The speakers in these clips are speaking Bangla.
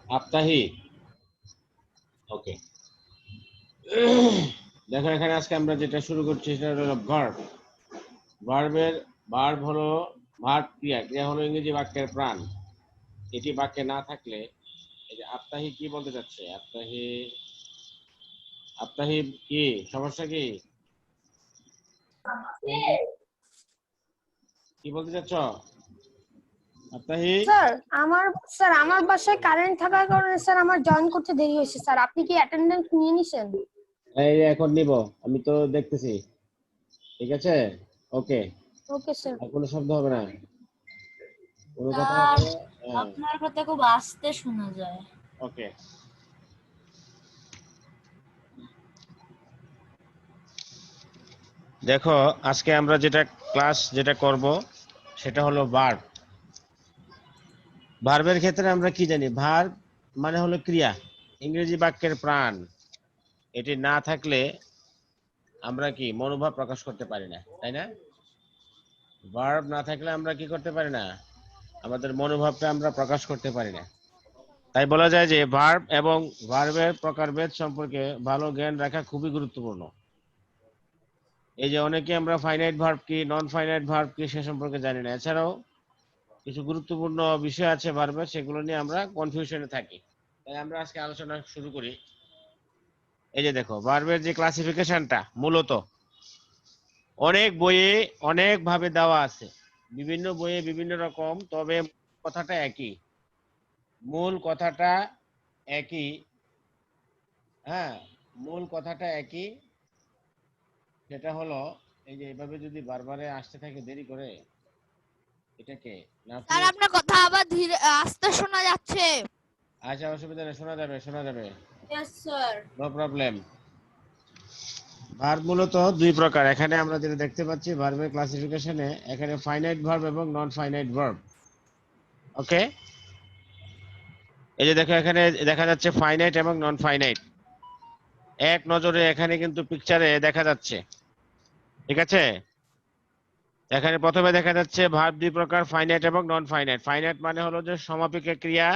আপতাহি। ওকে, দেখো এখানে আজকে আমরা যেটা শুরু করছি সেটা হলো ভার্ব। ভার্বের ভার্ব হলো ভার্ব ক্রিয়া, ক্রিয়া হলো ইংরেজি বাক্যের প্রাণ। এটি বাক্যে না থাকলে, এই যে আপতাহি কি বলতে চাচ্ছে, আপতাহি, আপতাহি কি সমস্যা কি, কি বলতে চাচ্ছ আপতাহি? স্যার আমার স্যার আমার বাসায় কারেন্ট থাকার কারণে স্যার আমার জয়েন করতে দেরি হয়েছে স্যার। আপনি কি অ্যাটেন্ডেন্স নিয়ে নিছেন? এই এখন নিব, আমি তো দেখতেছি। ঠিক আছে, ওকে। Okay sir. আর কোনো শব্দ হবে না, কোনো কথা স্যার হবে? হ্যাঁ, আপনার কথা খুব আস্তে শোনা যায়। ওকে। দেখো আজকে আমরা যেটা করব সেটা হলো ভার্ব। ভার্বের ক্ষেত্রে আমরা কি জানি, ভার্ব মানে হলো ক্রিয়া, ইংরেজি বাক্যের প্রাণ। এটি না থাকলে আমরা কি মনোভাব প্রকাশ করতে পারি না, তাই না? ভার্ব না থাকলে আমরা কি করতে পারি না, আমাদের মনোভাবটা আমরা প্রকাশ করতে পারি না। তাই বলা যায় যে ভার্ব এবং ভার্বের প্রকারভেদ সম্পর্কে ভালো জ্ঞান রাখা খুবই গুরুত্বপূর্ণ। এই যে অনেকে আমরা ফাইনাইট ভার্ব কি, নন ফাইনাইট ভার্ব কি সে সম্পর্কে জানি না। এছাড়াও কিছু গুরুত্বপূর্ণ বিষয় আছে ভার্বের, সেগুলো নিয়ে আমরা কনফিউশনে থাকি। তাই আমরা আজকে আলোচনা শুরু করি। এই যে দেখো ভার্বের যে ক্লাসিফিকেশনটা মূলত অনেক বইয়ে অনেক ভাবে দেওয়া আছে, বিভিন্ন বইয়ে বিভিন্ন রকম, তবে কথাটা একই, মূল কথাটা একই। হ্যাঁ, মূল কথাটা একই। সেটা হলো, এই যে এভাবে যদি বারবারে আসতে থাকে দেরি করে, এটাকে স্যার নাফিস। আপনার কথা আবার ধীরে আস্তে শোনা যাচ্ছে। আচ্ছা, অসুবিধা নেই, শোনা যাবে, শোনা যাবে, yes sir. No problem. Verb মূলত দুই প্রকার, এখানে আমরা যেটা দেখতে পাচ্ছি ভার্বের ক্লাসিফিকেশনে, এখানে ফাইনাইট ভার্ব এবং নন ফাইনাইট ভার্ব। ওকে, এই যে দেখো এখানে দেখা যাচ্ছে ফাইনাইট এবং নন ফাইনাইট, এক নজরে এখানে কিন্তু পিকচারে দেখা যাচ্ছে। ঠিক আছে, এখানে প্রথমে দেখা যাচ্ছে ভার্ব দুই প্রকার, ফাইনাইট এবং নন ফাইনাইট। ফাইনাইট মানে হলো যে সমাপিকা ক্রিয়া,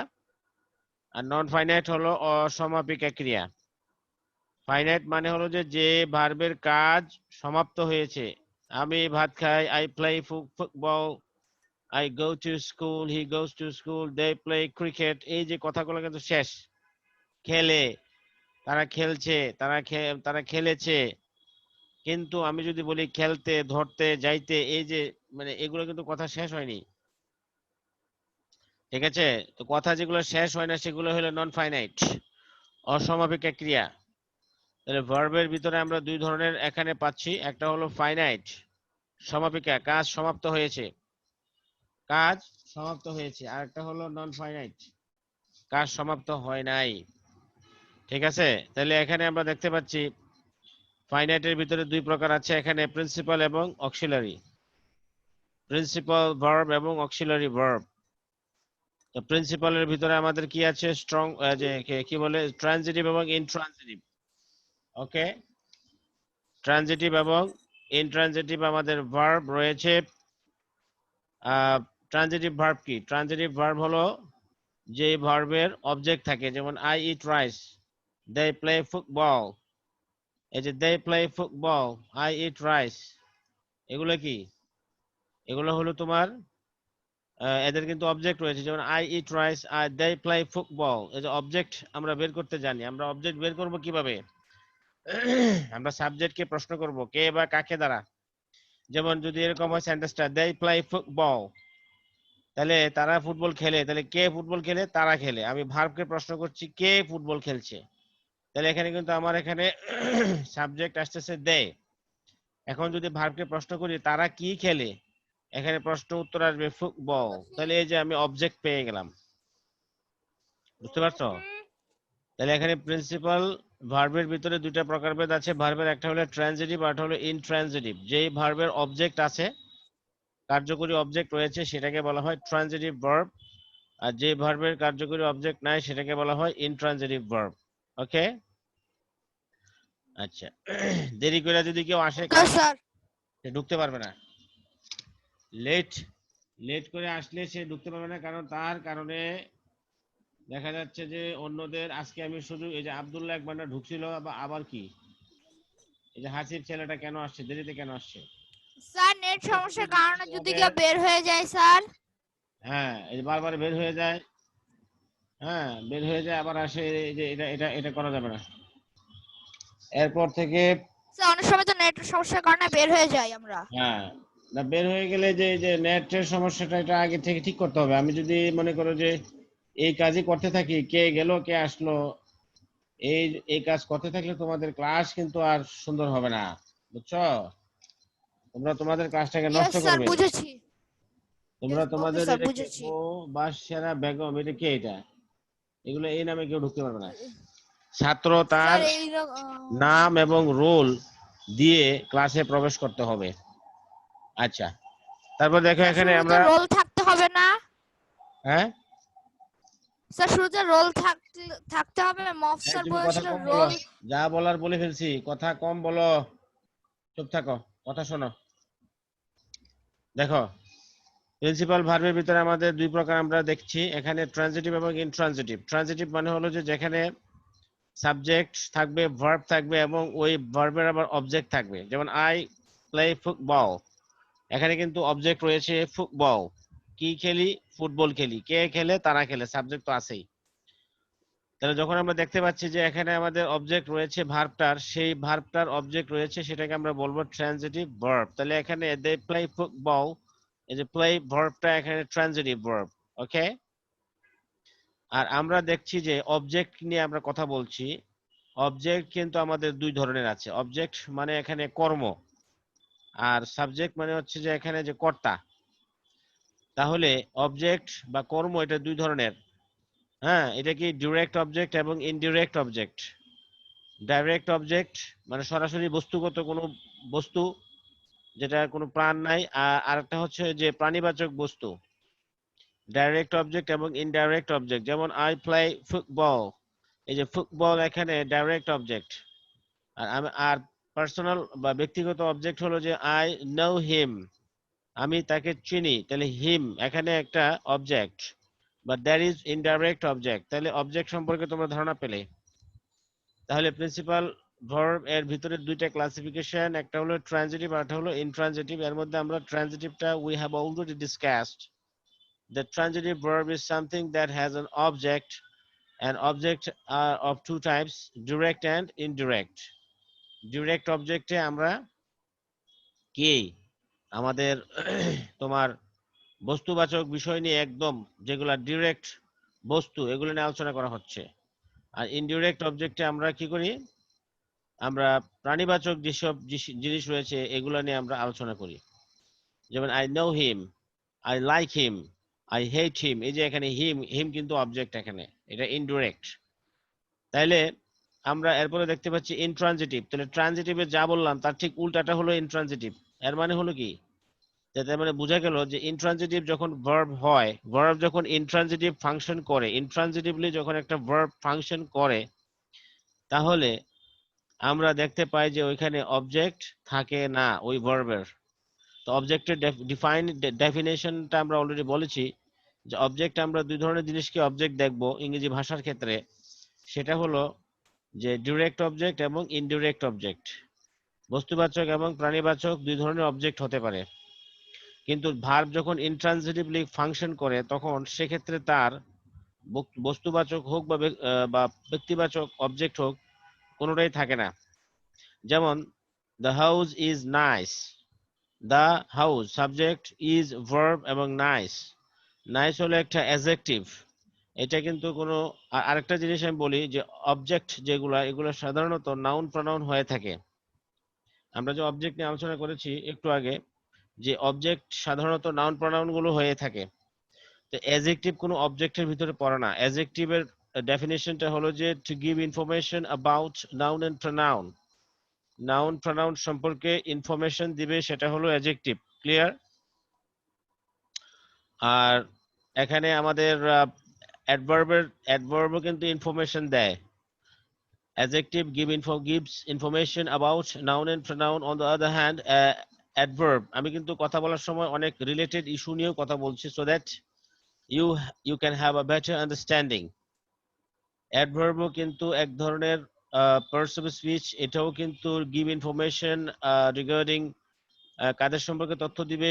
আর নন ফাইনাইট হলো অসমাপিকা ক্রিয়া। ফাইনাইট মানে হলো যে যে ভার্বের কাজ সমাপ্ত হয়েছে, আমি ভাত খাই, I play football, I go to school, he goes to school, they play cricket, এই যে কথাগুলো কিন্তু শেষ। খেলে, তারা খেলছে, তারা খেলেছে। কিন্তু আমি যদি বলি খেলতে, ধরতে, যাইতে, এই যে মানে এগুলো কিন্তু কথা শেষ হয়নি। ঠিক আছে, তো কথা যেগুলো শেষ হয় না সেগুলো হলো নন ফাইনাইট, অসমাপিকা ক্রিয়া। তাহলে ভার্বের ভিতরে আমরা দুই ধরনের এখানে পাচ্ছি, একটা হলো ফাইনাইট সমাপিকা, কাজ সমাপ্ত হয়েছে, কাজ সমাপ্ত হয়েছে, আর একটা হলো নন ফাইনাইট, কাজ সমাপ্ত হয় নাই। ঠিক আছে, তাহলে এখানে আমরা দেখতে পাচ্ছি ফাইনাইটের ভিতরে দুই প্রকার আছে, এখানে প্রিন্সিপাল এবং অক্সিলারি, প্রিন্সিপাল ভার্ব এবং অক্সিলারি ভার্ব। তো প্রিন্সিপালের ভিতরে আমাদের কি আছে, স্ট্রং, যে কি বলে, ট্রানজিটিভ এবং ইনট্রানজিটিভ। ওকে, ট্রানজিটিভ এবং ইনট্রানজিটিভ আমাদের ভার্ব রয়েছে। ট্রানজিটিভ ভার্ব কি, ট্রানজিটিভ ভার্ব হলো যে ভার্বের অবজেক্ট থাকে, যেমন I eat rice, they play football, এই যে they play football, I eat rice, এগুলো কি, এগুলো হলো তোমার এদের কিন্তু অবজেক্ট রয়েছে, যেমন I eat rice, I they play football, এই যে অবজেক্ট আমরা বের করতে জানি। আমরা অবজেক্ট বের করব কিভাবে, আমরা সাবজেক্টকে প্রশ্ন করব কে বা কাকে দ্বারা। যেমন যদি এরকম হয় সেন্টেন্সটা, দে প্লে ফুটবল, তাহলে তারা ফুটবল খেলে, তাহলে কে ফুটবল খেলে, তারা খেলে। আমি ভার্বকে প্রশ্ন করছি কে ফুটবল খেলছে, তাহলে এখানে কিন্তু আমার এখানে সাবজেক্ট আসতেছে দে। এখন যদি ভার্বকে প্রশ্ন করি তারা কি খেলে, এখানে প্রশ্ন উত্তর আসবে ফুটবল, তাহলে এই যে আমি অবজেক্ট পেয়ে গেলাম। বুঝতে পারছো? তাহলে এখানে প্রিন্সিপাল ভার্বের ভিতরে দুইটা প্রকারভেদ আছে ভার্বের, একটা হলো ট্রানজিটিভ আর একটা হলো ইনট্রানজিটিভ। যেই ভার্বের অবজেক্ট আছে, কার্যকরী অবজেক্ট রয়েছে, সেটাকে বলা হয় ট্রানজিটিভ ভার্ব, আর যে ভার্বের কার্যকরী অবজেক্ট নাই সেটাকে বলা হয় ইনট্রানজিটিভ ভার্ব। ওকে, আচ্ছা। দেরি করে যদি কেউ আসে ওকে স্যার। সে ঢুকতে পারবে না, লেট লেট করে আসলে সে ঢুকতে পারবে না, কারণ তার কারণে দেখা যাচ্ছে যে অন্যদের আজকে আমি শুধু এই যে আব্দুল্লাহ এক বান্ডা ঢুকছিল আবার কি এই যে হাসিব ছেলেটা কেন আসছে দেরিতে কেন আসছে স্যার নেট সমস্যার কারণে যদি কেউ বের হয়ে যায় স্যার। হ্যাঁ এই যে বারবার বের হয়ে যায়, হ্যাঁ বের হয়ে যায় আবার আসে, এই যে এটা এটা এটা করা যাবে না। এরপর থেকে স্যার অনেক সময় তো নেট সমস্যার কারণে বের হয়ে যাই আমরা। হ্যাঁ না বের হয়ে গেলে যে যে নেটের সমস্যাটা এটা আগে থেকে ঠিক করতে হবে। আমি যদি মনে করো যে এই কাজই করতে থাকি, কে গেল কে আসলো, এই এই কাজ করতে থাকলে তোমাদের ক্লাস কিন্তু আর সুন্দর হবে না, বুঝছো? তোমরা তোমাদের ক্লাসটাকে ইয়েস নষ্ট স্যার করবে। বুঝেছি। তোমরা ওকে তোমাদের স্যার এটা কে বুঝেছি। ও বাদশারা বেগম এটা কে এটা, এগুলো এই নামে কেউ ঢুকতে পারবে না। ছাত্র তার স্যার এই নাম এবং রোল দিয়ে ক্লাসে প্রবেশ করতে হবে। আচ্ছা, তারপর দেখো এখানে শুরুতে আমরা রোল থাকতে হবে না? হ্যাঁ স্যার শুরুতে রোল থাকতে হবে। এই মফস্বল তুমি কথা বলেছিল কম বলো, রোল। যা বলার বলে ফেলছি, কথা কম বলো, চুপ থাকো, কথা শোনো। দেখো প্রিন্সিপাল ভার্বের ভিতরে আমাদের দুই প্রকার আমরা দেখছি এখানে, ট্রানজিটিভ এবং ইনট্রানজিটিভ। ট্রানজিটিভ মানে হলো যে যেখানে সাবজেক্ট থাকবে, ভার্ব থাকবে এবং ওই ভার্বের আবার অবজেক্ট থাকবে। যেমন আই প্লে ফুটবল, এখানে কিন্তু অবজেক্ট রয়েছে ফুটবল, কি খেলি, ফুটবল খেলি, কে খেলে, তারা খেলে, সাবজেক্ট তো আছেই। তাহলে যখন আমরা দেখতে পাচ্ছি যে এখানে আমাদের অবজেক্ট রয়েছে ভার্বটার, সেই ভার্বটার অবজেক্ট রয়েছে, সেটাকে আমরা বলবো ট্রানজিটিভ ভার্ব। তাহলে এখানে দে প্লে ফুটবল, এই যে প্লে ভার্বটা এখানে ট্রানজিটিভ ভার্ব, ওকে। আর আমরা দেখছি যে অবজেক্ট নিয়ে আমরা কথা বলছি। অবজেক্ট কিন্তু আমাদের দুই ধরনের আছে। অবজেক্ট মানে এখানে কর্ম, আর সাবজেক্ট মানে হচ্ছে যে এখানে যে কর্তা। তাহলে অবজেক্ট বা কর্ম এটা দুই ধরনের। হ্যাঁ, এটা কি ডিরেক্ট অবজেক্ট এবং ইনডিরেক্ট অবজেক্ট। ডাইরেক্ট অবজেক্ট মানে সরাসরি বস্তুগত কোনো বস্তু যেটা কোনো প্রাণ নাই, আর একটা হচ্ছে যে প্রাণীবাচক বস্তু, ডাইরেক্ট অবজেক্ট এবং ইনডাইরেক্ট অবজেক্ট। যেমন আই প্লে ফুটবল, এই যে ফুটবল এখানে ডাইরেক্ট অবজেক্ট। আর পার্সোনাল বা ব্যক্তিগত অবজেক্ট হলো যে আই নো হিম, আমি তাকে চিনি, তাহলে হিম এখানে একটা object. But there is indirect object. তাহলে অবজেক্ট সম্পর্কে তোমরা ধারণা পেলে। তাহলে প্রিন্সিপাল ভার্ব এর ভিতরে দুইটা ক্লাসিফিকেশন, একটা হলো ট্রানজিটিভ আর একটা হলো ইনট্রানজিটিভ। এর মধ্যে আমরা ট্রানজিটিভটা we have already discussed. The transitive verb is something that has an object, and object are of two types, direct and indirect. Direct object এ আমরা কি আমাদের তোমার বস্তুবাচক বিষয় নিয়ে একদম যেগুলা ডিরেক্ট বস্তু এগুলো নিয়ে আলোচনা করা হচ্ছে। আর ইনডিরেক্ট অবজেক্টে আমরা কি করি, আমরা প্রাণীবাচক যেসব জিনিস রয়েছে এগুলো নিয়ে আমরা আলোচনা করি। যেমন I know him, I like him, I hate him, এই যে এখানে হিম, হিম কিন্তু অবজেক্ট, এখানে এটা ইনডিরেক্ট। তাইলে আমরা এরপরে দেখতে পাচ্ছি ইনট্রানজিটিভ। তাহলে ট্রানজিটিভে যা বললাম তার ঠিক উল্টাটা হলো ইনট্রানজিটিভ। এর মানে হলো কি, তার মানে বোঝা গেল যে ইনট্রানজিটিভ যখন ভার্ব হয়, ভার্ব যখন ইনট্রানজিটিভ ফাংশন করে, ইনট্রানজিটিভলি যখন একটা ভার্ব ফাংশন করে, তাহলে আমরা দেখতে পাই যে ওইখানে অবজেক্ট থাকে না ওই ভার্বের। তো অবজেক্টের ডেফিনেশনটা আমরা অলরেডি বলেছি যে অবজেক্ট, আমরা দুই ধরনের জিনিসকে অবজেক্ট দেখব ইংরেজি ভাষার ক্ষেত্রে। সেটা হলো যে ডিরেক্ট অবজেক্ট এবং ইনডিরেক্ট অবজেক্ট। বস্তুবাচক এবং প্রাণীবাচক দুই ধরনের অবজেক্ট হতে পারে, কিন্তু ভার্ব যখন ইনট্রানজিটিভলি ফাংশন করে তখন সেক্ষেত্রে তার বস্তুবাচক হোক বা ব্যক্তিবাচক অবজেক্ট হোক, কোনোটাই থাকে না। যেমন the house is nice, the house subject, is verb এবং নাইস, নাইস হলো একটা অ্যাডজেক্টিভ। এটা কিন্তু কোনো আরেকটা জিনিস আমি বলি যে অবজেক্ট যেগুলা এগুলো সাধারণত নাউন প্রনাউন হয়ে থাকে। আমরা যে অবজেক্ট নিয়ে আলোচনা করেছি একটু আগে, যে অবজেক্ট সাধারণত নাউন প্রনাউন গুলো হয়ে থাকে। তো অ্যাডজেক্টিভ কোনো অবজেক্টের ভিতরে পড়ে না। অ্যাডজেক্টিভের ডেফিনেশনটা হলো যে to give information about noun and pronoun, noun pronoun সম্পর্কে ইনফরমেশন দিবে, সেটা হলো অ্যাডজেক্টিভ। ক্লিয়ার? আর এখানে আমাদের অ্যাডভার্বও কিন্তু ইনফরমেশন দেয়। Adjective gives information about noun and pronoun. On the other hand, adverb, আমি কিন্তু কথা বলার সময় অনেক রিলেটেড ইস্যু নিয়েও কথা বলছি, so that you can have a better understanding. অ্যাডভার্বও কিন্তু এক ধরনের পার্টস অফ স্পিচ, এটাও কিন্তু গিভ ইনফরমেশন রিগার্ডিং কাদের সম্পর্কে তথ্য দিবে,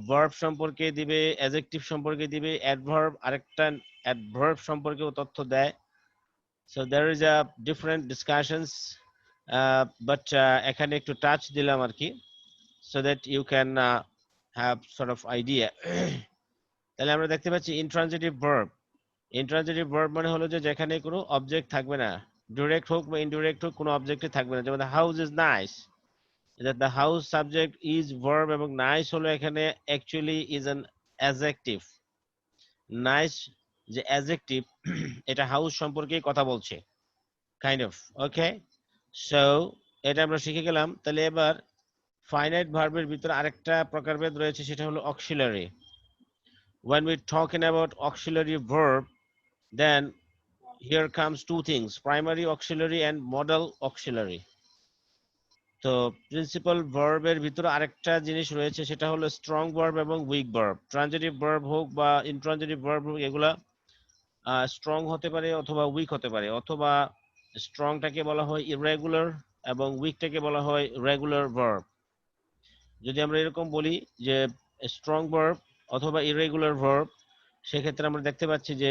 ভার্ব সম্পর্কে দিবে, অ্যাডজেক্টিভ সম্পর্কে দিবে, অ্যাডভার্ব আরেকটা অ্যাডভার্ব সম্পর্কেও তথ্য দেয়। So there is a different discussions, but এখানে একটু টাচ দিলাম আর কি, so that you can have sort of idea. তাহলে আমরা দেখতে পাচ্ছি ইন্ট্রানজিটিভ ভার্ব। ইন্ট্রানজিটিভ ভার্ব মানে হলো যে যেখানে কোনো অবজেক্ট থাকবে না, ডিরেক্ট হোক বা ইনডিরেক্ট হোক, কোনো অবজেক্টই থাকবে না। যেমন the house is nice, the house subject is verb এবং নাইস হলো এখানে actually is an adjective. Nice যে অ্যাডজেক্টিভ এটা হাউস সম্পর্কেই কথা বলছে, কাইন্ড অফ। ওকে, সো এটা আমরা শিখে গেলাম। তাহলে এবার ফাইনাইট ভার্বের ভিতরে আরেকটা প্রকারভেদ রয়েছে, সেটা হলো auxiliary. When we're talking about auxiliary verb, then here comes two things: primary auxiliary and modal auxiliary. তো প্রিন্সিপাল ভার্বের ভিতরে আরেকটা জিনিস রয়েছে, সেটা হলো স্ট্রং ভার্ব এবং উইক ভার্ব। ট্রানজিটিভ ভার্ব হোক বা ইনট্রানজিটিভ ভার্ব হোক, এগুলা স্ট্রং হতে পারে অথবা উইক হতে পারে, অথবা স্ট্রংটাকে বলা হয় ইরেগুলার এবং উইকটাকে বলা হয় রেগুলার ভার্ব। যদি আমরা এরকম বলি যে স্ট্রং ভার্ব অথবা ইরেগুলার ভার্ব, সেক্ষেত্রে আমরা দেখতে পাচ্ছি যে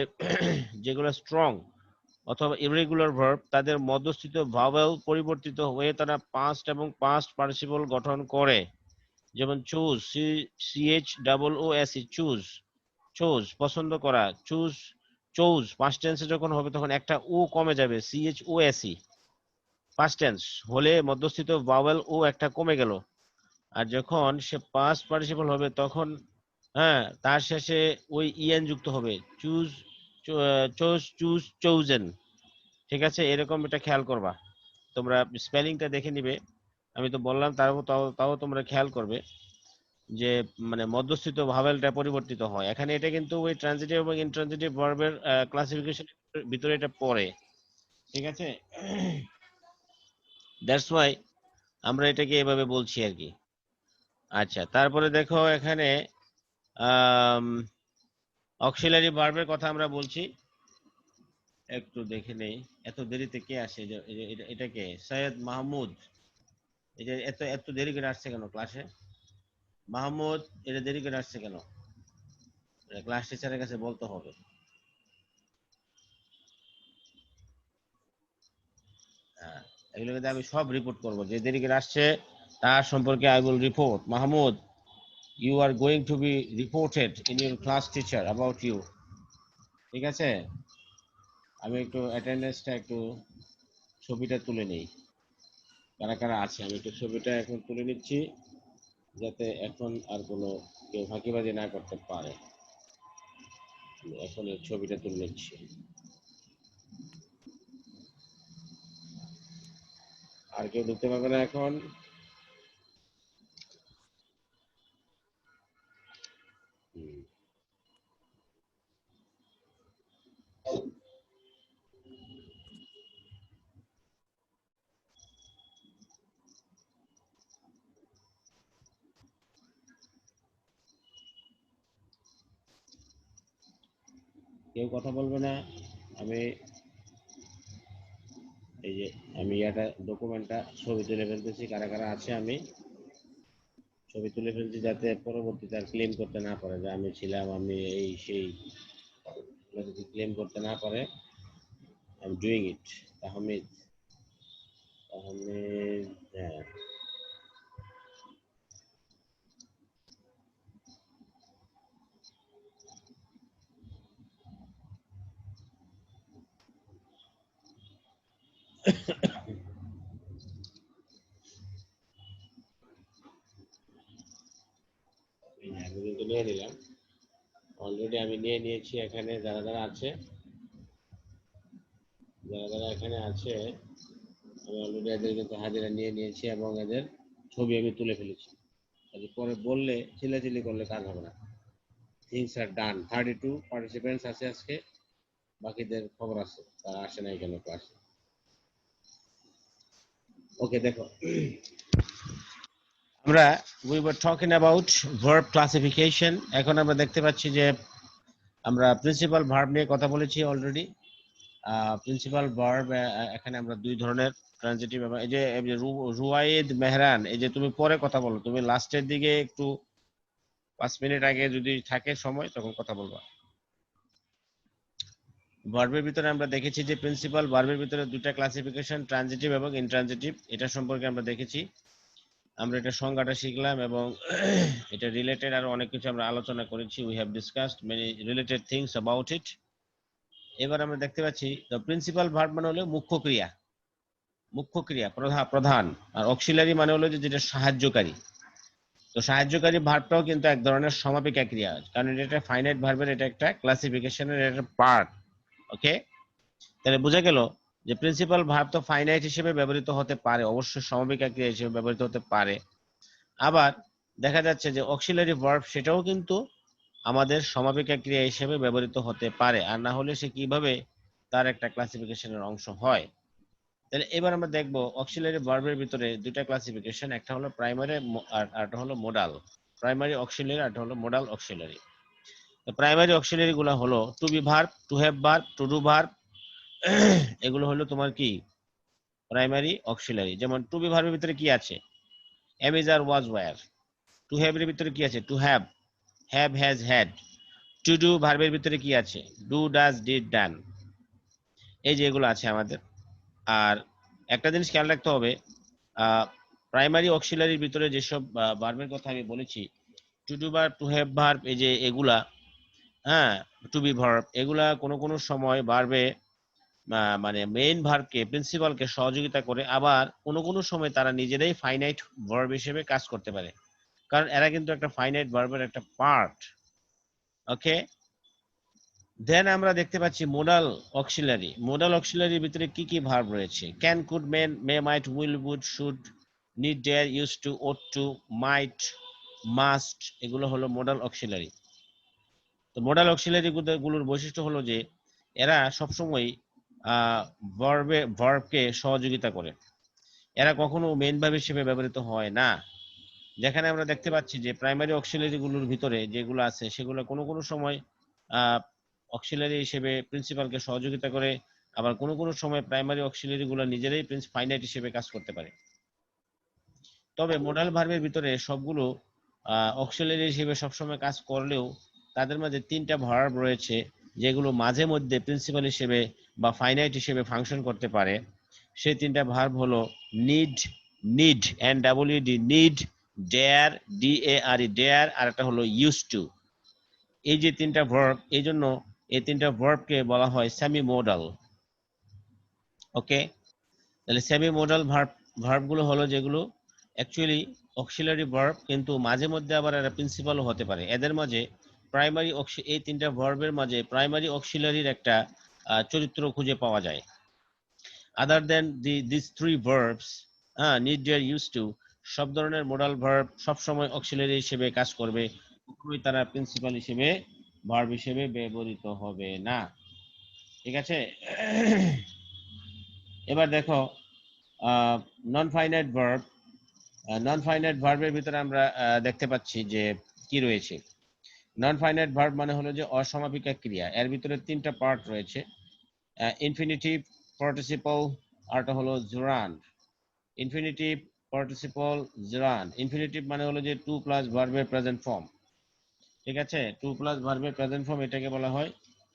যেগুলো স্ট্রং অথবা ইরেগুলার ভার্ব, তাদের মধ্যস্থিত ভাওয়েল পরিবর্তিত হয়ে তারা পাস্ট এবং পাস্ট পার্টিসিপল গঠন করে। যেমন চুজ, CHOOS, চুজ, চুজ পছন্দ করা, চুজ, চুজ পাস্ট টেন্সে যখন হবে তখন একটা ও কমে যাবে, CHOS পাস্ট টেন্স হলে মধ্যস্থিত ভাওয়েল ও একটা কমে গেল। আর যখন সে পাস্ট পার্টিসিপল হবে তখন তার শেষে ওই ইএন যুক্ত হবে, চুজ, চুজ, চুজ, চোজেন। ঠিক আছে, এরকম এটা খেয়াল করবা। তোমরা স্পেলিংটা দেখে নিবে, আমি তো বললাম, তাও তোমরা খেয়াল করবে যে মানে মধ্যস্থিত ভাওয়েলটা পরিবর্তিত হয় এখানে। এটা কিন্তু ওই ট্রানজিটিভ এবং ইনট্রানজিটিভ ভার্বের ক্লাসিফিকেশনের ভিতরে এটা পড়ে। ঠিক আছে, দ্যাটস ওয়াই আমরা এটাকে এভাবে বলছি আর কি। আচ্ছা, তারপরে দেখো এখানে অক্সিলারি ভার্বের কথা আমরা বলছি, একটু দেখে নেই। এত দেরিতে কে আসে? এটা কে? সৈয়দ মাহমুদ। এই যে এত এত দেরি করে আসছে কেন ক্লাসে? মাহমুদ এটা দেরি করে আসছে কেন? ক্লাস টিচারের কাছে বলতে হবে। হ্যাঁ, এগুলো কিন্তু আমি সব রিপোর্ট করবো, যে দেরি করে আসছে তার সম্পর্কে I will report. Mahmud, you are going to be reported in your class teacher about you. ঠিক আছে, আমি একটু অ্যাটেন্ডেন্সটা একটু ছবিটা তুলে নেই, কারা কারা আছে। আমি একটু ছবিটা এখন তুলে নিচ্ছি, যাতে এখন আর কোনো কেউ ফাঁকিবাজি না করতে পারে। এখন এই ছবিটা তুলে নিচ্ছি। আর কেউ ঢুকতে পারবে না এখন। কেউ কথা বলবে না। আমি এই যে আমি এটা ডকুমেন্টটা ছবি তুলে ফেলতেছি, কারা কারা আছে আমি ছবি তুলে ফেলছি, যাতে পরবর্তীতে আর ক্লেম করতে না পারে যে আমি ছিলাম, আমি এই সেই, যদি ক্লেম করতে না পারে। I am doing it. Tahmid, Tahmid, হ্যাঁ। আমি কিন্তু নিয়ে নিলাম, অলরেডি আমি নিয়ে নিয়েছি। এখানে যারা যারা আছে, যারা যারা এখানে আছে, আমি অলরেডি এদের কিন্তু হাজিরা নিয়ে নিয়েছি এবং এদের ছবি আমি তুলে ফেলেছি। পরে বললে, চিল্লাচিল্লি করলে কাজ হবে না। Things are done. 32 পার্টিসিপেন্টস আছে আজকে, বাকিদের খবর আছে, তারা আসে না এখানে ক্লাসে। ওকে, দেখো আমরা we were talking about verb classification. এখন আমরা দেখতে পাচ্ছি যে আমরা প্রিন্সিপাল ভার্ব নিয়ে কথা বলেছি অলরেডি। প্রিন্সিপাল ভার্ব এখানে আমরা দুই ধরনের ট্রানজিটিভ এবং এই যে রুয়াইদ মেহরান, এই যে তুমি পরে কথা বলো, তুমি লাস্টের দিকে একটু 5 মিনিট আগে যদি থাকে সময় তখন কথা বলবা। ভার্বের ভিতরে আমরা দেখেছি যে প্রিন্সিপাল ভার্বের ভিতরে দুটা ক্লাসিফিকেশন, ট্রানজিটিভ এবং ইনট্রানজিটিভ, এটা সম্পর্কে আমরা দেখেছি। আমরা এটা সংজ্ঞাটা শিখলাম এবং এটা রিলেটেড আরো অনেক কিছু আমরা আলোচনা করেছি। We have discussed many related things about it. এবার আমরা দেখতে পাচ্ছি দ্য প্রিন্সিপাল ভার্ব মানে হলো মুখ্য ক্রিয়া, মুখ্য ক্রিয়া প্রধান, আর অক্সিলারি মানে হলো যে যেটা সাহায্যকারী। তো সাহায্যকারী ভার্বটাও কিন্তু এক ধরনের সমাপিকা ক্রিয়া, কারণ এটা একটা ফাইনাইট ভার্বের, এটা একটা ক্লাসিফিকেশনের একটা পার্ট। ওকে, তাহলে বোঝা গেল যে প্রিন্সিপাল ভার্ব তো ফাইনাইট হিসেবে ব্যবহৃত হতে পারে, অবশ্যই সমাপিকা ক্রিয়া হিসেবে ব্যবহৃত হতে পারে। আবার দেখা যাচ্ছে যে অক্সিলারি ভার্ব সেটাও কিন্তু আমাদের সমাপিকা ক্রিয়া হিসেবে ব্যবহৃত হতে পারে, আর না হলে সে কিভাবে তার একটা ক্লাসিফিকেশনের অংশ হয়। তাহলে এবার আমরা দেখব অক্সিলারি ভার্বের ভিতরে দুইটা ক্লাসিফিকেশন, একটা হলো প্রাইমারি আর একটা হলো মোডাল। প্রাইমারি অক্সিলারি আর হলো মোডাল অক্সিলারি। তো প্রাইমারি অক্সিলারি গুলো হলো to be verb, to have verb, to do verb, এগুলো হলো তোমার কি প্রাইমারি অক্সিলারি। যেমন টু বি ভার্বের ভিতরে কি আছে? Am is are was were. To have এর ভিতরে কি আছে? To have, have has had. To do ভার্বের ভিতরে কি আছে? Do does did done. এই যে এগুলো আছে আমাদের। আর একটা জিনিস খেয়াল রাখতে হবে, প্রাইমারি অক্সিলারির ভিতরে যেসব ভার্বের কথা আমি বলেছি, two do verb, to have verb, এই যে এগুলা, হ্যাঁ, টু বি ভার্ব, এগুলা কোনো কোনো সময় ভার্বে মানে মেইন ভার্বকে, প্রিন্সিপালকে সহযোগিতা করে, আবার কোনো কোনো সময় তারা নিজেরাই ফাইনাইট ভার্ব হিসেবে কাজ করতে পারে, কারণ এরা কিন্তু একটা ফাইনাইট ভার্বের একটা পার্ট। ওকে, দেন আমরা দেখতে পাচ্ছি মোডাল অক্সিলারি। মোডাল অক্সিলারির ভিতরে কি কি ভার্ব রয়েছে? ক্যান, কুড, মেন, may, might, will, would, should, need, dare, use to, ought to, might, must, এগুলো হলো মোডাল অক্সিলারি। তো মোডাল অক্সিলারি গুলোর বৈশিষ্ট্য হলো যে এরা সবসময় ভার্বকে সহযোগিতা করে, এরা কখনো মেইন ভার্ব হিসেবে ব্যবহৃত হয় না। যেখানে আমরা দেখতে পাচ্ছি যে প্রাইমারি অক্সিলারি গুলোর ভিতরে যেগুলো আছে সেগুলো কোনো কোনো সময় অক্সিলারি হিসেবে প্রিন্সিপালকে সহযোগিতা করে, আবার কোনো কোনো সময় প্রাইমারি অক্সিলারি গুলো নিজেরাই ফাইনাইট হিসেবে কাজ করতে পারে। তবে মোডাল ভার্বের ভিতরে সবগুলো অক্সিলারি হিসেবে সবসময় কাজ করলেও তাদের মাঝে তিনটা ভার্ব রয়েছে যেগুলো মাঝে মধ্যে প্রিন্সিপাল হিসেবে বা ফাইনাইট হিসেবে ফাংশন করতে পারে। সেই তিনটা ভার্ব হলো need, need N W D, need, dare, D A R E, dare, আর একটা হলো ইউজ টু। এই যে তিনটা ভার্ব, এই জন্য এই তিনটা ভার্বকে বলা হয় সেমি মোডাল। ওকে, তাহলে সেমি মোডাল ভার্ব গুলো হলো যেগুলো অ্যাকচুয়ালি অক্সিলারি ভার্ব, কিন্তু মাঝে মধ্যে আবার এরা প্রিন্সিপালও হতে পারে। এদের মাঝে প্রাইমারি এই তিনটা ভার্বের মাঝে প্রাইমারি অক্সিলারির একটা চরিত্র খুঁজে পাওয়া যায়। Other than this three verbs, need, dare, use to, সব ধরনের মোডাল ভার্ব সবসময় অক্সিলারি হিসেবে কাজ করবে, কখনোই তারা প্রিন্সিপাল হিসেবে ভার্ব হিসেবে ব্যবহৃত হবে না। ঠিক আছে, এবার দেখো non finite verb. Non finite ভার্বের ভিতরে আমরা দেখতে পাচ্ছি যে কি রয়েছে। নন ফাইনাইট ভার্ব মানে হলো যে অসমাপিকা ক্রিয়া, এর ভিতরে তিনটা পার্ট রয়েছে, ইনফিনিটিভ, পার্টিসিপল, আরটা হলো gerund. Infinitive, participle, gerund. Infinitive মানে হলো যে টু প্লাস ভার্বের প্রেজেন্ট ফর্ম। ঠিক আছে, টু প্লাস ভার্বের প্রেজেন্ট ফর্ম, এটাকে বলা হয়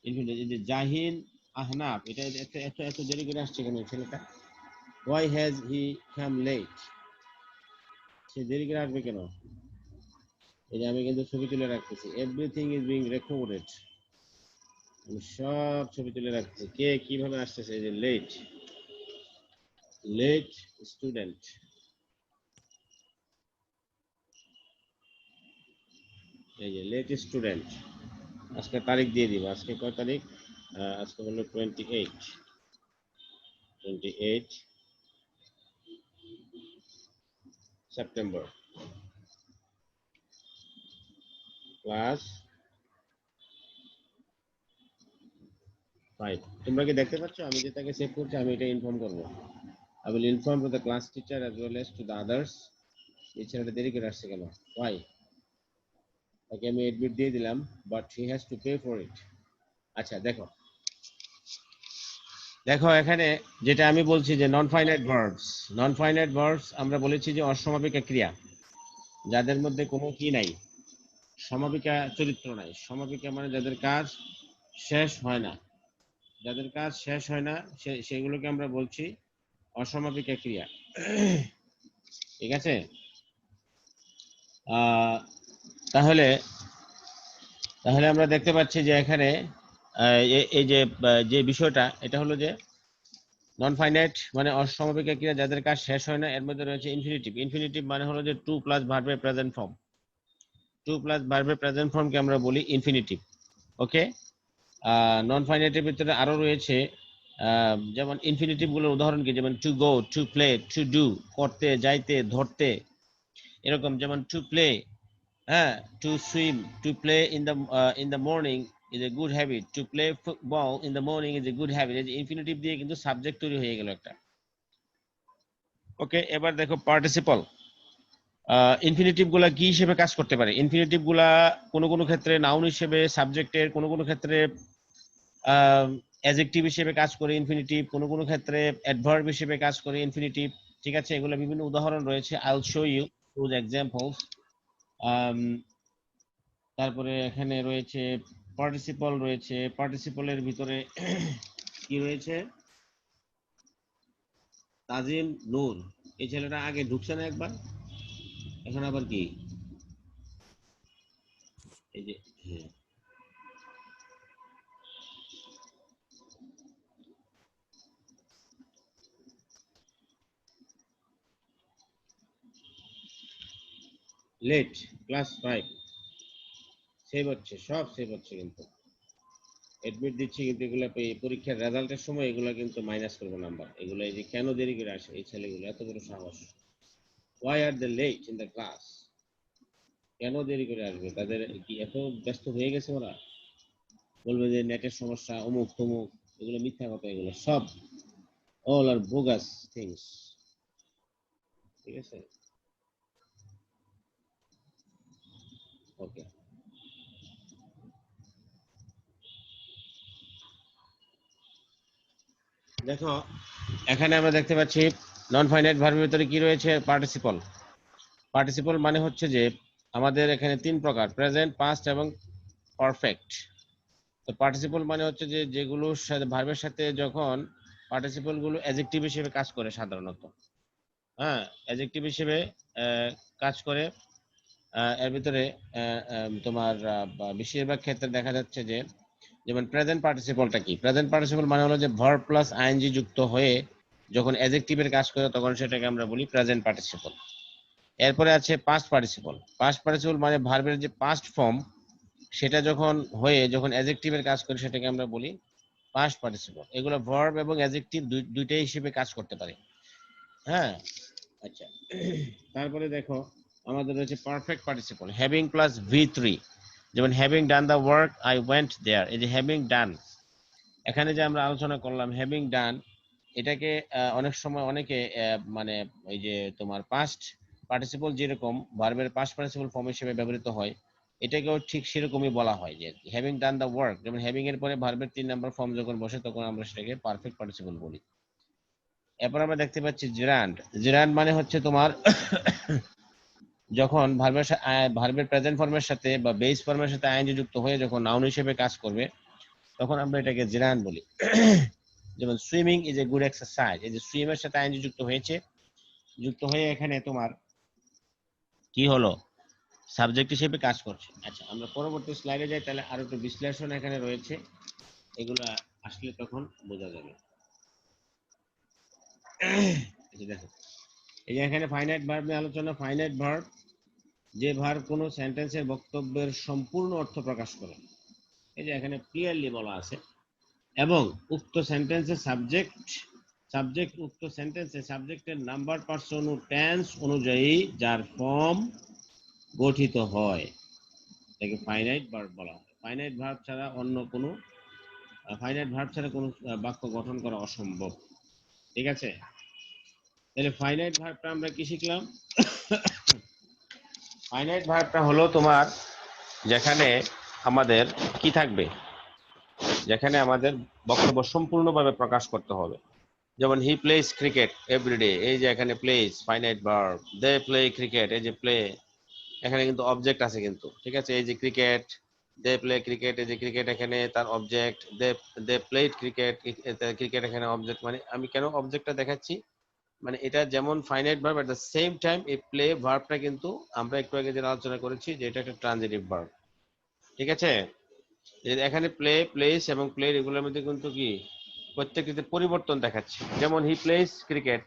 ইনফিনিটিভ। যে জাহিন আহনাফ, এটা এত এত দেরি করে আসছে কেন ছেলেটা? Why has he come late? সে দেরি করে আসবে কেন? এই যে আমি কিন্তু ছবি তুলে রাখতেছি, এভরিথিং ইজ বিং রেকর্ডেড, আমি সব ছবি তুলে রাখতেছি কে কিভাবে আসতেছে। এই যে লেট, লেট স্টুডেন্ট, এই যে লেট স্টুডেন্ট। আজকে তারিখ দিয়ে দিব, আজকে কয় তারিখ? আজকে হলো 28 সেপ্টেম্বর, ক্লাস 5। তোমরা কি দেখতে পাচ্ছ আমি যে তাকে সেভ করছি? আমি এটা ইনফর্ম করবো। I will inform to the class teacher as well as to the others. এই ছেলেটা দেরি করে আসছে কেন? Why? তাকে আমি এডমিট দিয়ে দিলাম, but he has to pay for it. আচ্ছা দেখো, দেখো এখানে যেটা আমি বলছি যে নন ফাইনাইট ভার্বস আমরা বলেছি যে অসমাপিকা ক্রিয়া, যাদের মধ্যে কোনো কি নাই, সমাপিকা চরিত্র নাই। সমাপিকা মানে যাদের কাজ শেষ হয় না, যাদের কাজ শেষ হয় না সেগুলোকে আমরা বলছি অসমাপিকা ক্রিয়া। ঠিক আছে? তাহলে তাহলে আমরা দেখতে পাচ্ছি যে এখানে এই যে বিষয়টা, এটা হলো যে নন ফাইনাইট মানে অসমাপিকা ক্রিয়া যাদের কাজ শেষ হয় না, এর মধ্যে রয়েছে ইনফিনিটিভ। ইনফিনিটিভ মানে হলো যে টু প্লাস ভার্বের প্রেজেন্ট ফর্ম। টু প্লাস ভার্বের প্রেজেন্ট ফর্মকে আমরা বলি ইনফিনিটিভ। ওকে, নন ফাইনাইটের ভিতরে আরো রয়েছে যেমন ইনফিনিটিভ গুলোর উদাহরণ কি, যেমন to go, to play, to do করতে, যাইতে, ধরতে, এরকম। যেমন টু প্লে, হ্যাঁ, to swim, to play in the morning is a good habit, to play football in the morning is a good habit. এই যে ইনফিনিটিভ দিয়ে কিন্তু সাবজেক্ট তৈরি হয়ে গেল একটা। ওকে, এবার দেখো পার্টিসিপল। ইনফিনিটিভ গুলা কি হিসেবে কাজ করতে পারে? ইনফিনিটিভ গুলা কোনো কোনো ক্ষেত্রে নাউন হিসেবে, সাবজেক্টের কোনো কোনো ক্ষেত্রে অ্যাডজেক্টিভ হিসেবে কাজ করে ইনফিনিটিভ, কোনো কোনো ক্ষেত্রে অ্যাডভার্ব হিসেবে কাজ করে ইনফিনিটিভ। ঠিক আছে, এগুলো বিভিন্ন উদাহরণ রয়েছে। I will show you two examples. তারপরে এখানে রয়েছে পার্টিসিপল রয়েছে। পার্টিসিপলের ভিতরে কি রয়েছে? তাজিম, নূর, এই ছেলেটা আগে ঢুকছে না একবার, এখন আবার কি এই যে, হ্যাঁ, লেট, ক্লাস 5 সেভ হচ্ছে, সব সেভ হচ্ছে, কিন্তু এডমিট দিচ্ছি, কিন্তু এগুলো পরীক্ষার রেজাল্টের সময় এগুলো কিন্তু মাইনাস করবো নাম্বার। এগুলো এই যে কেন দেরি করে আসে এই ছেলেগুলো, এত বড় সাহস! Why are they late in the class? কেন দেরি করে আসবে? তাদের কি এত ব্যস্ত হয়ে গেছে ওরা? বলবে যে নেটের সমস্যা, অমুক তমুক, এগুলো মিথ্যা কথা, এগুলো সব অল আর বোগাস থিংস। ঠিক আছে, ওকে। দেখো এখানে আমরা দেখতে পাচ্ছি নন ফাইনাইট ভার্বের ভিতরে কি রয়েছে? পার্টিসিপল। পার্টিসিপল মানে হচ্ছে যে আমাদের এখানে তিন প্রকার, প্রেজেন্ট, পাস্ট এবং পারফেক্ট। তো পার্টিসিপল মানে হচ্ছে যে যেগুলোর সাথে ভার্বের সাথে যখন পার্টিসিপল গুলো অ্যাডজেক্টিভ হিসেবে কাজ করে সাধারণত, হ্যাঁ, অ্যাডজেক্টিভ হিসেবে কাজ করে। এর ভিতরে তোমার বেশিরভাগ ক্ষেত্রে দেখা যাচ্ছে যে, যেমন প্রেজেন্ট পার্টিসিপলটা কি? প্রেজেন্ট পার্টিসিপল মানে হলো যে ভার্ব প্লাস আইএনজি যুক্ত হয়ে যখন অ্যাডজেক্টিভের কাজ করে তখন সেটাকে আমরা বলি প্রেজেন্ট পার্টিসিপল। এরপরে আছে পাস্ট পার্টিসিপল। পাস্ট পার্টিসিপল মানে ভার্বের যে পাস্ট ফর্ম সেটা যখন হয়ে যখন অ্যাডজেক্টিভের কাজ করে সেটাকে আমরা বলি পাস্ট পার্টিসিপল। এগুলো ভার্ব এবং অ্যাডজেক্টিভ দুইটাই হিসেবে কাজ করতে পারে। হ্যাঁ, আচ্ছা। তারপরে দেখো আমাদের রয়েছে perfect participle, having plus V3। যেমন having done the work, I went there. এই যে হ্যাভিং ডান, এখানে যে আমরা আলোচনা করলাম হ্যাভিং ডান, এটাকে অনেক সময় অনেকে মানে এই যে তোমার পাস্ট পার্টিসিপল যেরকম ভার্বের পাস্ট পার্টিসিপল ফর্ম হিসেবে ব্যবহৃত হয়, এটাকেও ঠিক সেরকমই বলা হয় যে হ্যাভিং ডান দ্য ওয়ার্ক। যেমন হ্যাভিং এর পরে ভার্বের 3 নাম্বার ফর্ম যখন বসে তখন আমরা সেটাকে পারফেক্ট পার্টিসিপল বলি। এরপর আমরা দেখতে পাচ্ছি জেরান্ড। জেরান্ড মানে হচ্ছে তোমার যখন ভার্বের প্রেজেন্ট ফর্মের সাথে বা বেস ফর্মের সাথে আইএনজি যুক্ত হয়ে যখন নাউন হিসেবে কাজ করবে তখন আমরা এটাকে জেরান্ড বলি। যেমন swimming is a good exercise. এই যে সুইমের সাথে আইএনজি যুক্ত হয়েছে, যুক্ত হয়ে এখানে তোমার কি হলো? সাবজেক্ট হিসেবে কাজ করছে। আচ্ছা, আমরা পরবর্তী স্লাইডে যাই, তাহলে আরো একটু বিশ্লেষণ এখানে রয়েছে, এগুলা আসলে তখন বোঝা যাবে। দেখো এই যে এখানে ফাইনাইট ভার্ব নিয়ে আলোচনা। ফাইনাইট ভার্ব যে ভার্ব কোনো সেন্টেন্সের বক্তব্যের সম্পূর্ণ অর্থ প্রকাশ করে, এই যে এখানে ক্লিয়ারলি বলা আছে, এবং উক্ত সেন্টেন্সের সাবজেক্ট উক্ত সেন্টেন্সের সাবজেক্টের নাম্বার, পার্সন ও টেন্স অনুযায়ী যার ফর্ম গঠিত হয় তাকে ফাইনাইট ভার্ব বলা হয়। ফাইনাইট ভার্ব ছাড়া কোনো বাক্য গঠন করা অসম্ভব। ঠিক আছে, তাহলে ফাইনাইট ভার্বটা আমরা কি শিখলাম? ফাইনাইট ভার্বটা হলো তোমার যেখানে আমাদের কি থাকবে? যেখানে আমাদের বক্তব্য সম্পূর্ণভাবে প্রকাশ করতে হবে। যেমন হি প্লেস ক্রিকেট এভরিডে, এই যে এখানে place finite verb, they play cricket, এই যে প্লে এখানে কিন্তু অবজেক্ট আছে কিন্তু, ঠিক আছে। এই যে ক্রিকেট, দে প্লে ক্রিকেট, এই যে ক্রিকেট এখানে তার object, they played cricket, cricket এখানে অবজেক্ট। মানে আমি কেন অবজেক্টটা দেখাচ্ছি, মানে এটা যেমন finite verb at the same time এই প্লে ভার্বটা কিন্তু আমরা একটু আগে যেটা আলোচনা করেছি যে এটা একটা ট্রানজিটিভ ভার্ব, ঠিক আছে। এখানে প্লে, প্লেস এবং প্লে এগুলোর মধ্যে কিন্তু কি প্রত্যেকটিতে পরিবর্তন দেখাচ্ছে। যেমন হি প্লেস ক্রিকেট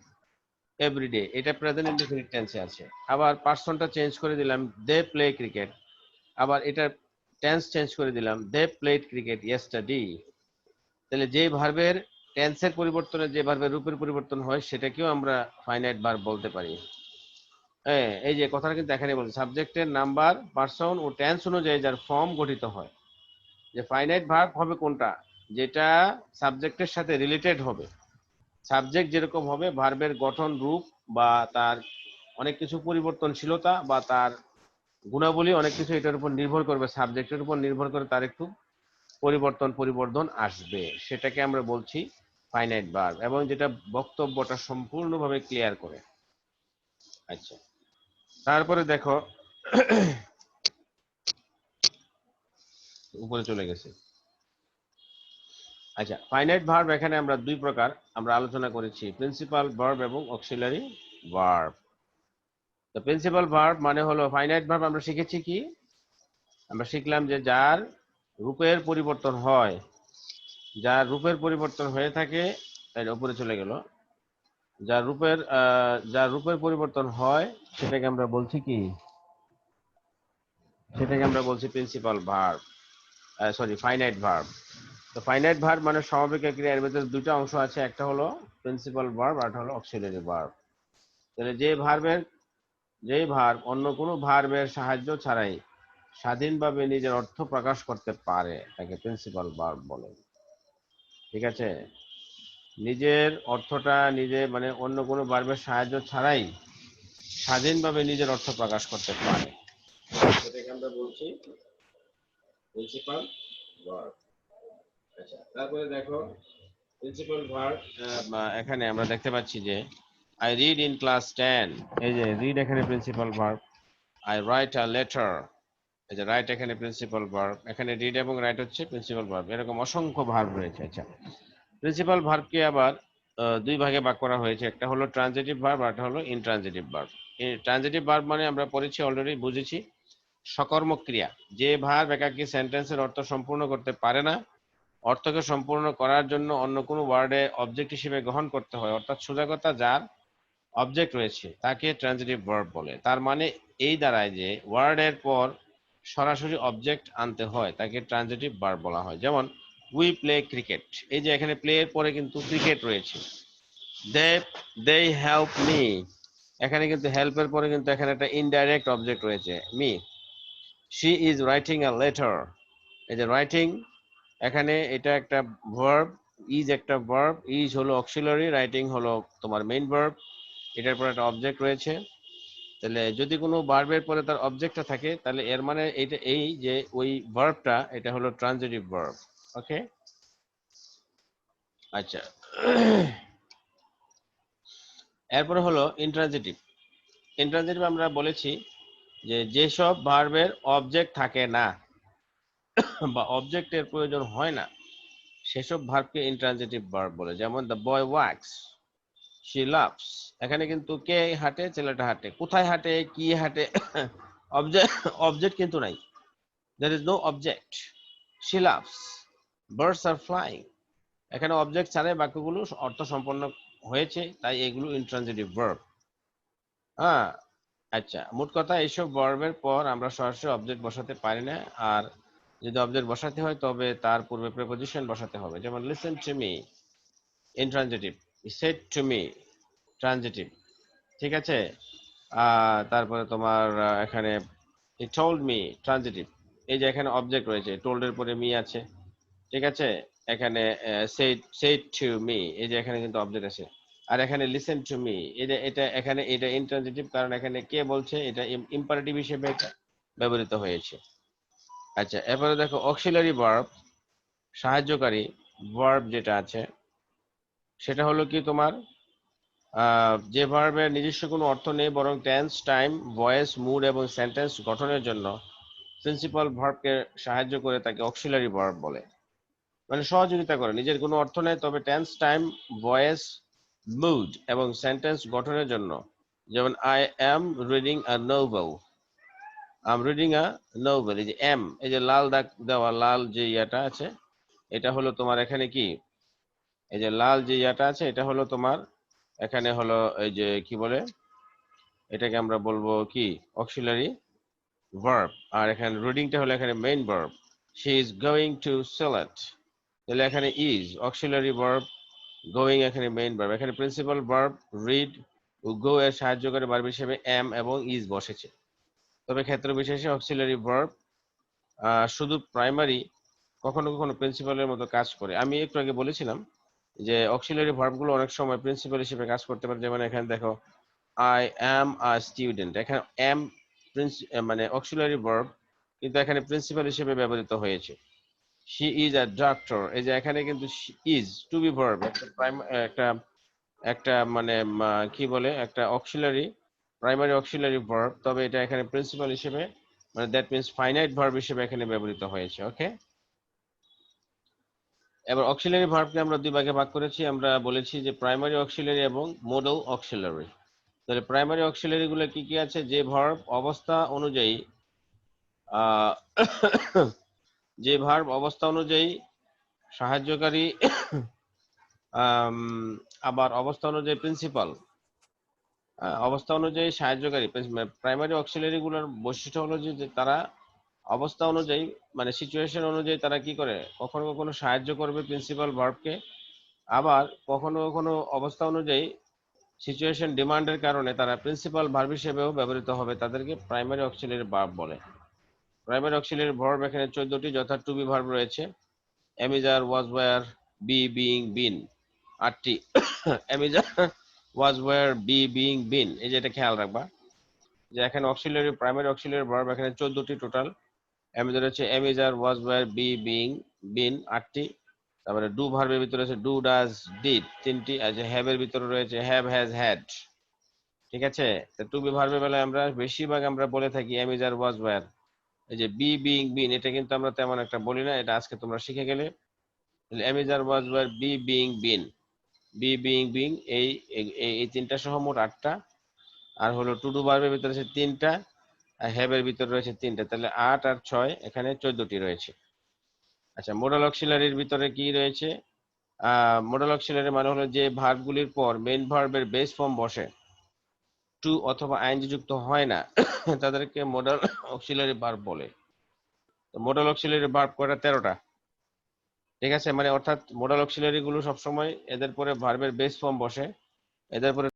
এভরিডে, এটা প্রেজেন্ট ইনডেফিনিট টেন্সে আছে। আবার পার্সনটা চেঞ্জ করে দিলাম, দে প্লে ক্রিকেট। আবার এটা টেন্স চেঞ্জ করে দিলাম, দে প্লেড ক্রিকেট ইয়েস্টারডে। তাহলে যে ভার্বের টেন্সের পরিবর্তনে যে ভার্বের রূপের পরিবর্তন হয় সেটাকেও আমরা ফাইনাইট ভার্ব বলতে পারি। হ্যাঁ, এই যে কথাটা কিন্তু এখানে বলছে সাবজেক্টের নাম্বার, পার্সন ও টেন্স অনুযায়ী যার ফর্ম গঠিত হয়। যে ফাইনাইট ভার্ব হবে কোনটা, যেটা সাবজেক্টের সাথে রিলেটেড হবে। সাবজেক্ট যেরকম হবে ভার্বের গঠন, রূপ বা তার অনেক কিছু পরিবর্তনশীলতা বা তার গুণাবলী অনেক কিছু এটার উপর নির্ভর করবে, সাবজেক্টের উপর নির্ভর করে তার একটু পরিবর্তন আসবে, সেটাকে আমরা বলছি ফাইনাইট ভার্ব, এবং যেটা বক্তব্যটা সম্পূর্ণভাবে ক্লিয়ার করে। আচ্ছা, তারপরে দেখো উপরে চলে গেছে। আচ্ছা, ফাইনাইট ভার্ব এখানে আমরা দুই প্রকার আমরা আলোচনা করেছি, প্রিন্সিপাল ভার্ব এবং অক্সিলারি ভার্ব। তো প্রিন্সিপাল ভার্ব মানে হলো ফাইনাইট ভার্ব আমরা শিখেছি কি, আমরা শিখলাম যে যার রূপের পরিবর্তন হয়, যার রূপের পরিবর্তন হয়ে থাকে, তাই উপরে চলে গেল, যার রূপের পরিবর্তন হয় সেটাকে আমরা বলছি কি, সেটাকে আমরা বলছি principal verb, sorry finite verb. তো ফাইনাইট ভার্ব মানে সমবেত ক্রিয়া, এর ভিতরে দুটো অংশ আছে, একটা হলো প্রিন্সিপাল ভার্ব আর একটা হলো অক্সিলারি ভার্ব। তাহলে যে ভার্ব অন্য কোনো ভার্বের সাহায্য ছাড়াই স্বাধীনভাবে নিজের অর্থ প্রকাশ করতে পারে তাকে প্রিন্সিপাল ভার্ব বলে, ঠিক আছে। নিজের অর্থটা নিজে মানে অন্য কোনো ভার্বের সাহায্য ছাড়াই স্বাধীনভাবে নিজের অর্থ প্রকাশ করতে পারে, সেটাকে আমরা বলছি প্রিন্সিপাল ভার্ব। আচ্ছা, তারপরে দেখো প্রিন্সিপাল ভার্ব এখানে আমরা দেখতে পাচ্ছি যে আই রিড ইন ক্লাস 10, এই যে রিড এখানে principal verb. I write a letter, এই যে রাইট এখানে প্রিন্সিপাল ভার্ব, এখানে রিড এবং রাইট হচ্ছে প্রিন্সিপাল ভার্ব। এরকম অসংখ্য ভার্ব রয়েছে। আচ্ছা, প্রিন্সিপাল ভার্বকে আবার দুই ভাগে ভাগ করা হয়েছে, একটা হলো ট্রানজিটিভ ভার্ব আর একটা হলো ইনট্রানজিটিভ ভার্ব। ট্রানজিটিভ ভার্ব মানে আমরা পড়েছি অলরেডি, বুঝেছি, সকর্মক ক্রিয়া। যে ভার্ব একাকী সেন্টেন্সের অর্থ সম্পূর্ণ করতে পারে না, অর্থকে সম্পূর্ণ করার জন্য অন্য কোনো ওয়ার্ডে অবজেক্ট হিসেবে গ্রহণ করতে হয়, অর্থাৎ সোজা কথা যার অবজেক্ট রয়েছে তাকে ট্রানজিটিভ ভার্ব বলে। তার মানে এই দাঁড়ায় যে ওয়ার্ডের পর সরাসরি অবজেক্ট আনতে হয় তাকে ট্রানজিটিভ ভার্ব বলা হয়। যেমন উই প্লে ক্রিকেট, এই যে এখানে প্লে এর পরে কিন্তু ক্রিকেট রয়েছে। দে হেল্প মি, এখানে কিন্তু হেল্পের পরে কিন্তু এখানে একটা ইনডাইরেক্ট অবজেক্ট রয়েছে me. She is writing a letter, এই যে রাইটিং এখানে এটা একটা ভার্ব, ইজ একটা ভার্ব, ইজ হলো অক্সিলারি, রাইটিং হলো তোমার মেইন ভার্ব, এটার পরে একটা অবজেক্ট রয়েছে। তাহলে যদি কোনো ভার্বের পরে তার অবজেক্টটা থাকে তাহলে এর মানে এটা এই যে ওই ভার্বটা এটা হলো ট্রানজিটিভ ভার্ব। ওকে, আচ্ছা, এরপরে হলো ইন্ট্রানজিটিভ। ইন্ট্রানজিটিভ আমরা বলেছি যে যেসব ভার্বের অবজেক্ট থাকে না বা অবজেক্টের প্রয়োজন হয় না সেসব ভার্বকে ইন্ট্রানজিটিভ ভার্ব বলে। যেমন the boy wax, she loves, এখানে কিন্তু কে হাঁটে, ছেলেটা হাঁটে, কোথায় হাঁটে, কি হাঁটে, অবজেক্ট কিন্তু নাই, there is no object. She laughs, birds are flying, এখানে অবজেক্ট ছাড়াই বাক্যগুলো অর্থ সম্পন্ন হয়েছে, তাই এগুলো ইন্ট্রানজিটিভ ভার্ব। হ্যাঁ, আচ্ছা, মোট কথা এইসব ভার্বের পর আমরা সরাসরি অবজেক্ট বসাতে পারি না, আর যদি অবজেক্ট বসাতে হয় তবে তার পূর্বে প্রিপজিশন বসাতে হবে। যেমন listen to me intransitive, said to me transitive, ঠিক আছে। তারপরে তোমার এখানে হি টোল্ড মি ট্রানজিটিভ, এই যে এখানে অবজেক্ট রয়েছে, টোল্ড এর পরে মি আছে, ঠিক আছে। এখানে সেড টু মি, এই যে এখানে কিন্তু অবজেক্ট আছে। আর এখানে লিসেন টু মি, এটা এখানে এটা ইন্ট্রানজিটিভ, কারণ এখানে কে বলছে, এটা ইম্পারেটিভ হিসেবে ব্যবহৃত হয়েছে। আচ্ছা, এরপরে দেখো অক্সিলারি ভার্ব, সাহায্যকারী ভার্ব যেটা আছে সেটা হলো কি তোমার যে ভার্বের নিজস্ব কোনো অর্থ নেই বরং টেন্স, টাইম, ভয়েস, মুড এবং সেন্টেন্স গঠনের জন্য প্রিন্সিপাল ভার্বকে সাহায্য করে তাকে অক্সিলারি ভার্ব বলে। মানে সহযোগিতা করে, নিজের কোনো অর্থ নেই তবে টেন্স, টাইম, ভয়েস, মুড এবং সেন্টেন্স গঠনের জন্য। যেমন I am reading a novel, I am reading a novel, এই যে এম, এই যে লাল দাগ দেওয়া, লাল যে ইয়াটা আছে এটা হলো তোমার এখানে কি, এই যে লাল যে ইয়াটা আছে এটা হলো তোমার এখানে হলো এই যে কি বলে এটাকে আমরা বলবো কি অক্সিলারি ভার্ব। আর এখানে রিডিংটা হলো এখানে main verb. She is going to Sylhet, তাহলে এখানে ইজ অক্সিলারি ভার্ব, গোয়িং এখানে মেইন ভার্ব, এখানে প্রিন্সিপাল ভার্ব রিড ও গো এর সাহায্যকারী ভার্ব হিসেবে এম এবং ইজ বসেছে। তবে ক্ষেত্র বিশেষে অক্সিলারি ভার্ব শুধু প্রাইমারি, কখনো কখনো প্রিন্সিপালের মতো কাজ করে। আমি একটু আগে বলেছিলাম যে অক্সিলারি ভার্বগুলো অনেক সময় প্রিন্সিপাল হিসেবে কাজ করতে পারে। যেমন এখানে দেখো আই অ্যাম আ স্টুডেন্ট, এখানে এম মানে অক্সিলারি ভার্ব কিন্তু এখানে প্রিন্সিপাল হিসেবে ব্যবহৃত হয়েছে। শি ইজ আ ডক্টর, এই যে এখানে কিন্তু ইজ টু বি ভার্ব একটা একটা মানে কি বলে একটা অক্সিলারি প্রাইমারি অক্সিলারি ভার্ব, তবে এটা এখানে প্রিন্সিপাল হিসেবে মানে দ্যাট মিন্স ফাইনাইট ভার্ব হিসেবে এখানে ব্যবহৃত হয়েছে। ওকে, এবার অক্সিলারি ভার্বকে আমরা দুই ভাগে ভাগ করেছি। আমরা বলেছি যে প্রাইমারি অক্সিলারি এবং মডেল অক্সিলারি। তাহলে প্রাইমারি অক্সিলারি গুলো কি কি আছে, যে ভার্ব অবস্থা অনুযায়ী আহ যে ভার্ব অবস্থা অনুযায়ী সাহায্যকারী আবার অবস্থা অনুযায়ী প্রিন্সিপাল, অবস্থা অনুযায়ী সাহায্যকারী। প্রাইমারি অক্সিলারি গুলোর বৈশিষ্ট্য হলো যে তারা অবস্থা অনুযায়ী মানে সিচুয়েশন অনুযায়ী তারা কি করে, কখনো কখনো সাহায্য করবে প্রিন্সিপাল ভার্বকে, আবার কখনো কখনো অবস্থা অনুযায়ী সিচুয়েশন ডিমান্ডের কারণে তারা প্রিন্সিপাল ভার্ব হিসেবেও ব্যবহৃত হবে, তাদেরকে প্রাইমারি অক্সিলারি ভার্ব বলে। প্রাইমারি অক্সিলারি ভার্ব এখানে 14টি, যথা টু বি ভার্ব রয়েছে, am is are, was, were, be, being, been 8টি। Am is are, was, were, be, being, been, এই যে এটা খেয়াল রাখবা যে এখানে অক্সিলারি প্রাইমারি অক্সিলারি ভার্ব এখানে 14টি টোটাল। এম ইজ আর হচ্ছে am is are, was, were, be, being, been 8টি। তারপরে ডু ভার্বের ভিতরে আছে ডু, ডাজ, ডিড 3টি। আর যে হ্যাভ এর ভিতরে রয়েছে হ্যাভ, হ্যাজ, হ্যাড। ঠিক আছে, তো টু বি ভার্বের বেলায় আমরা বেশিরভাগ আমরা বলে থাকি am is are, was, were. এই যে বি, বিইং, বিন এটা কিন্তু আমরা তেমন একটা বলি না, এটা আজকে তোমরা শিখে গেলে। Am is are, was, were, be, being, been, be, being, being এই এই তিনটা সহ মোট 8টা। আর হলো টু ডু ভার্বের ভিতরে আছে 3টা, আর হ্যাভ এর ভিতরে রয়েছে 3টা, তাহলে 8 আর 6 এখানে 14টি রয়েছে। আচ্ছা, মোডাল অক্সিলারির ভিতরে কি রয়েছে, মোডাল অক্সিলারি মানে হলো যে ভার্বগুলির পর মেইন ভার্বের বেস ফর্ম বসে, টু অথবা আইএনজি যুক্ত হয় না, তাদেরকে মোডাল অক্সিলারি ভার্ব বলে। তো মোডাল অক্সিলারি ভার্ব কয়টা, 13টা। ঠিক আছে, মানে অর্থাৎ মোডাল অক্সিলারি গুলো সবসময় এদের পরে ভার্বের বেস ফর্ম বসে, এদের পরে